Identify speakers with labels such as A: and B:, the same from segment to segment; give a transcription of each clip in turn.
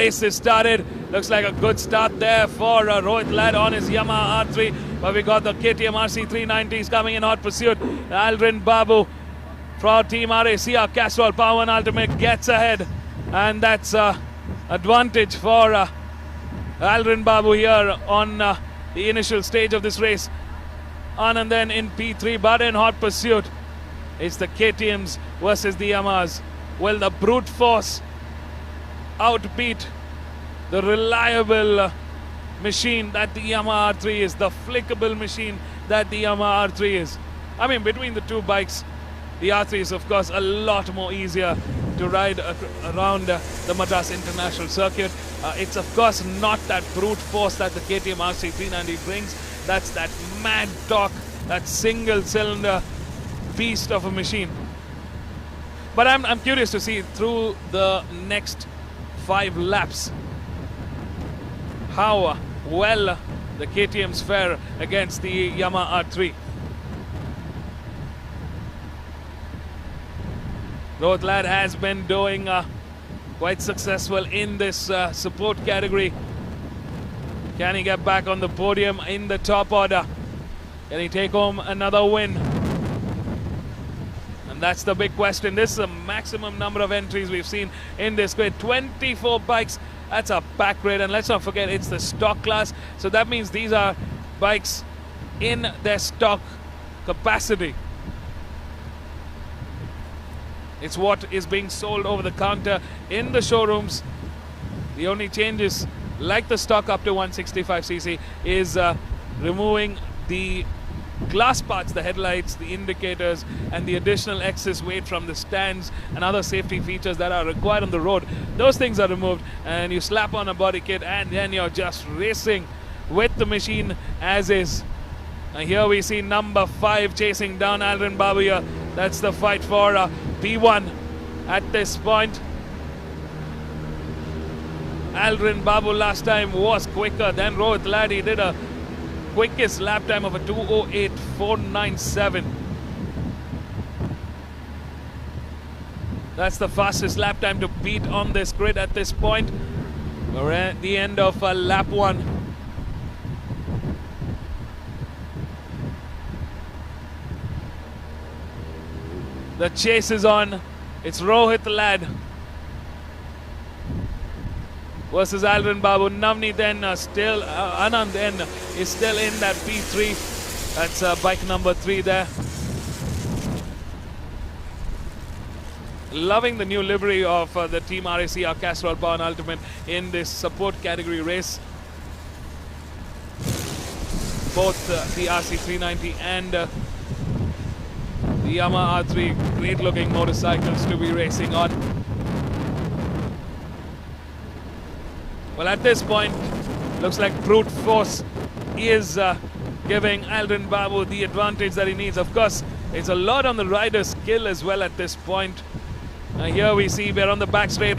A: race is started. Looks like a good start there for Rohit Ladd on his Yamaha R3. But we got the KTM RC390s coming in hot pursuit. Aldrin Babu for Team RAC, Castrol Power One Ultimate gets ahead. And that's advantage for Aldrin Babu here on the initial stage of this race. And then in P3, but in hot pursuit, it's the KTMs versus the Yamahas. Will the brute force outbeat the reliable machine that the Yamaha R3 is, the flickable machine that the Yamaha R3 is? I mean, between the two bikes, the R3 is of course a lot more easier to ride around the Madras International Circuit. It's of course not that brute force that the KTM RC390 brings. That's that mad torque, that single cylinder beast of a machine. But I'm curious to see through the next 5 laps how well the KTMs fare against the Yamaha R3. Rohit Ladd has been doing quite successful in this support category. Can he get back on the podium in the top order? Can he take home another win? And that's the big question. This is the maximum number of entries we've seen in this grid. 24 bikes. That's a pack grid. And let's not forget, it's the stock class. So that means these are bikes in their stock capacity. It's what is being sold over the counter in the showrooms. The only changes, like the stock up to 165cc, is removing the glass parts, the headlights, the indicators, and the additional excess weight from the stands and other safety features that are required on the road. Those things are removed, and you slap on a body kit, and then you're just racing with the machine as is. And here we see number 5 chasing down Aldrin Babu here. That's the fight for P1 at this point. Aldrin Babu last time was quicker than Rohit Ladd. He did a quickest lap time of a 2:08.497. That's the fastest lap time to beat on this grid at this point. We're at the end of lap 1. The chase is on. It's Rohit Ladd versus Aldrin Babu. Navneet then still, Anand then is still in that P3. That's bike number 3 there. Loving the new livery of the Team RAC, Castrol Power and Ultimate in this support category race. Both the RC390 and the Yamaha R3, great looking motorcycles to be racing on. Well, at this point, looks like brute force is giving Aldrin Babu the advantage that he needs. Of course, it's a lot on the rider's skill as well at this point. Here we see we're on the back straight.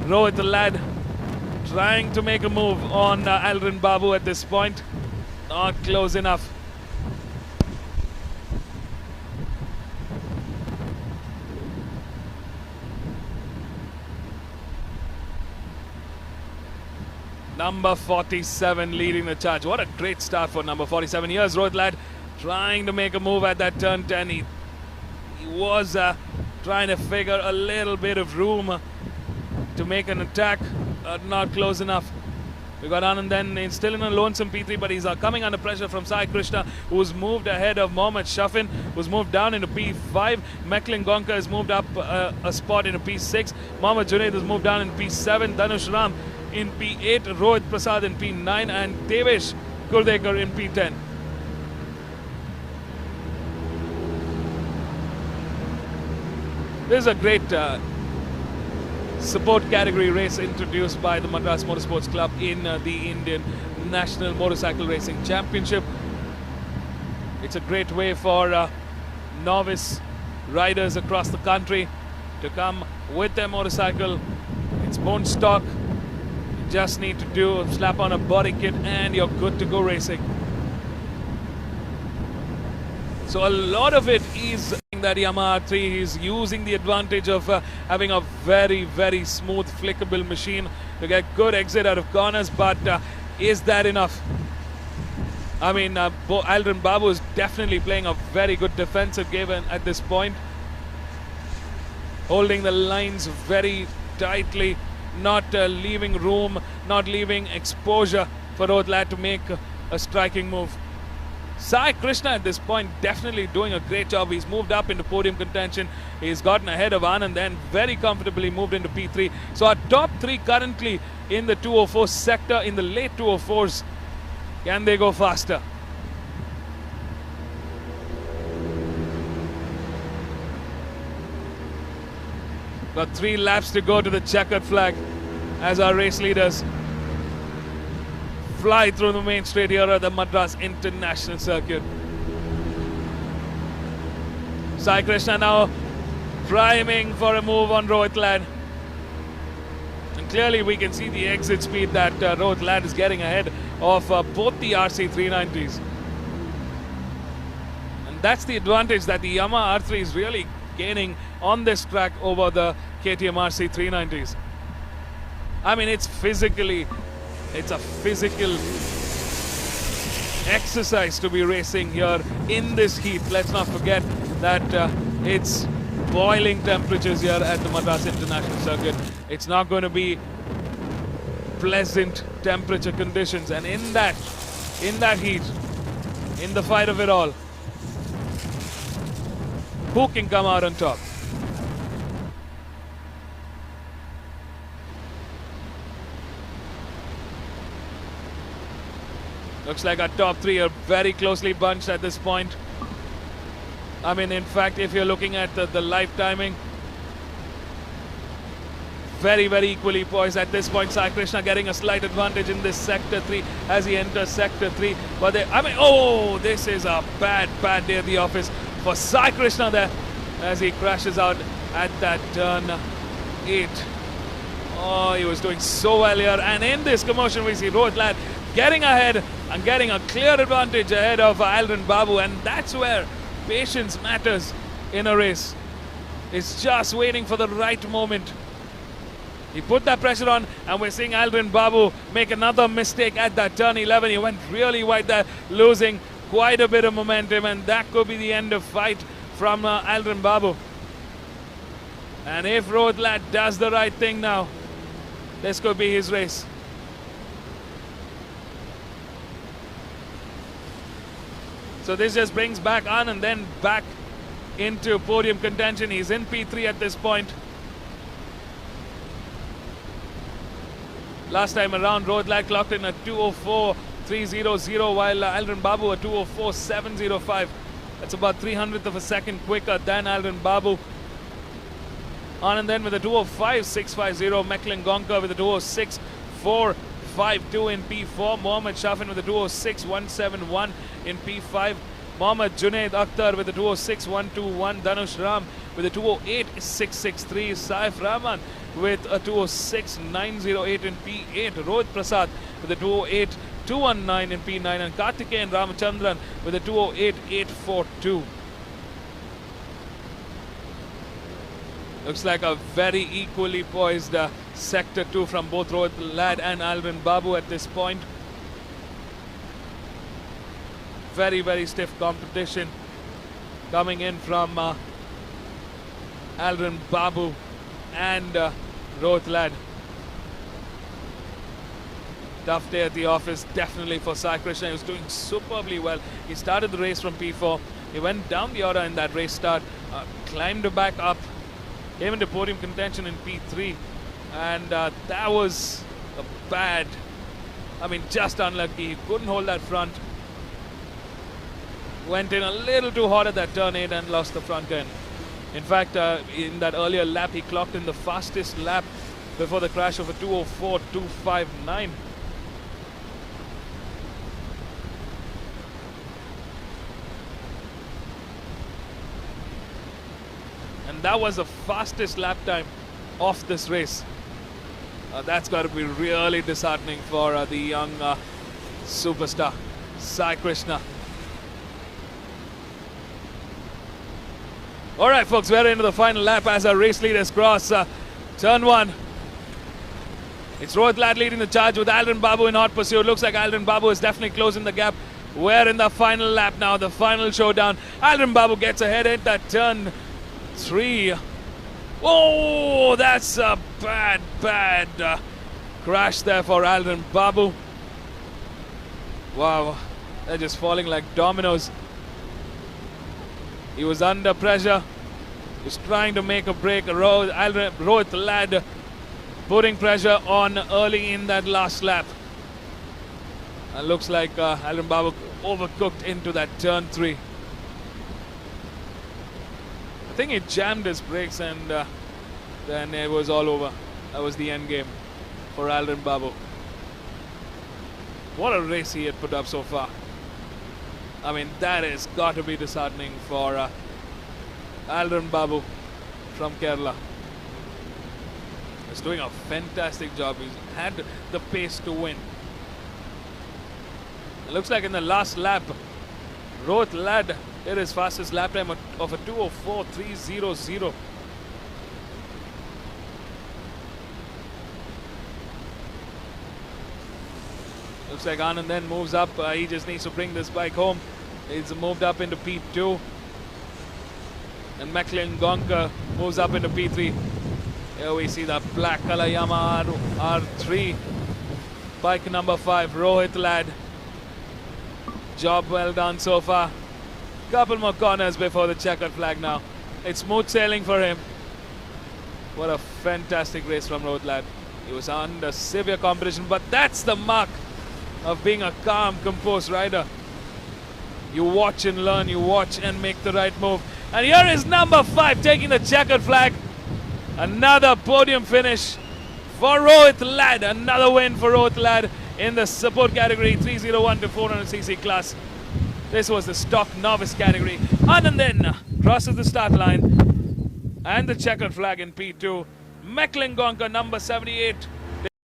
A: Rohit Ladd trying to make a move on Aldrin Babu at this point. Not close enough. Number 47 leading the charge. What a great start for number 47. Here's Rohit Ladd trying to make a move at that turn 10. He was trying to figure a little bit of room to make an attack. Not close enough. We got Anand then still in a lonesome P3, but he's coming under pressure from Sai Krishna, who's moved ahead of Mohammed Shafin, who's moved down into P5. Mecklin Gonka has moved up a spot into P6. Mohammed Junaid has moved down in P7. Dhanush Ram in P8, Rohit Prasad in P9, and Devesh Kurdekar in P10. This is a great support category race introduced by the Madras Motorsports Club in the Indian National Motorcycle Racing Championship. It's a great way for novice riders across the country to come with their motorcycle. It's bone stock. You just need to slap on a body kit and you're good to go racing. So a lot of it is that Yamaha R3. He's using the advantage of having a very, very smooth flickable machine to get good exit out of corners, but is that enough? I mean, Aldrin Babu is definitely playing a very good defensive game at this point, holding the lines very tightly, not leaving room, not leaving exposure for Rohit Lad to make a striking move. Sai Krishna at this point definitely doing a great job. He's moved up into podium contention. He's gotten ahead of Anand, then very comfortably moved into P3. So our top three currently in the 204 sector, in the late 204s. Can they go faster? Got 3 laps to go to the checkered flag as our race leaders fly through the main straight here at the Madras International Circuit. Sai Krishna now priming for a move on Rohit Lad. And clearly we can see the exit speed that Rohit Lad is getting ahead of both the RC 390s. And that's the advantage that the Yamaha R3 is really gaining on this track over the KTM RC 390s. I mean, it's a physical exercise to be racing here in this heat. Let's not forget that it's boiling temperatures here at the Madras International Circuit. It's not going to be pleasant temperature conditions, and in that heat, in the fight of it all, who can come out on top? Looks like our top three are very closely bunched at this point. I mean, in fact, if you're looking at the live timing, very, very equally poised at this point. Sai Krishna getting a slight advantage in this sector 3 as he enters sector 3. But this is a bad day at the office for Sai Krishna there as he crashes out at that turn 8. Oh, he was doing so well here. And in this commotion, we see Rohit Lad getting ahead and getting a clear advantage ahead of Aldrin Babu. And that's where patience matters in a race. It's just waiting for the right moment. He put that pressure on, and we're seeing Aldrin Babu make another mistake at that turn 11. He went really wide there, losing quite a bit of momentum, and that could be the end of fight from Aldrin Babu. And if Rohit Lad does the right thing now, this could be his race. So this just brings back Anand then back into podium contention. He's in P3 at this point. Last time around, Rohit Lad clocked in a 2:04.300, while Aldrin Babu a 2:04.705. That's about 300th of a second quicker than Aldrin Babu. Anand then with a 2:05.650. Mecklin Gonka with a 2:06.452 in P4. Mohammad Shafin with a 2:06.171 in P5. Mohammad Junaid Akhtar with a 2:06.121. Dhanush Ram with a 2:08.663. Saif Rahman with a 2:06.908 in P8. Rohit Prasad with a 2:08.219 in P9. And Kartikeyan Ramachandran with a 2:08.842. Looks like a very equally poised Sector 2 from both Rohit Lad and Aldrin Babu at this point. Very, very stiff competition coming in from Aldrin Babu and Rohit Lad. Tough day at the office, definitely for Sai Krishna. He was doing superbly well. He started the race from P4. He went down the order in that race start, climbed back up, came into podium contention in P3, and that was a bad, just unlucky. He couldn't hold that front. Went in a little too hot at that turn 8 and lost the front end. In fact, in that earlier lap, he clocked in the fastest lap before the crash of a 2:04.259. And that was the fastest lap time of this race. That's got to be really disheartening for the young superstar, Sai Krishna. All right, folks, we're into the final lap as our race leaders cross turn 1. It's Rohit Lad leading the charge with Aldrin Babu in hot pursuit. Looks like Aldrin Babu is definitely closing the gap. We're in the final lap now, the final showdown. Aldrin Babu gets ahead at that turn 3. Oh, that's a bad crash there for Aldrin Babu. Wow, they're just falling like dominoes. He was under pressure. He was trying to make a break. Rohit Lad putting pressure on early in that last lap. And looks like Aldrin Babu overcooked into that turn 3. I think he jammed his brakes and then it was all over. That was the end game for Aldrin Babu. What a race he had put up so far. I mean, that has got to be disheartening for Aldrin Babu from Kerala. He's doing a fantastic job. He's had the pace to win. It looks like in the last lap, Rohit Lad did his fastest lap time of a 2:04.300. Looks like Anand then moves up. He just needs to bring this bike home. He's moved up into P2. And Gonka moves up into P3. Here we see the black color Yamaha R3. Bike number 5, Rohit Lad. Job well done so far. Couple more corners before the checkered flag now. It's smooth sailing for him. What a fantastic race from Rohit Lad. He was under severe competition, but that's the mark of being a calm, composed rider. You watch and learn, you watch and make the right move. And here is number 5 taking the checkered flag. Another podium finish for Rohit Lad. Another win for Rohit Lad in the support category 301 to 400cc class. This was the stock novice category. Anand then crosses the start line and the checkered flag in P2. Gonka number 78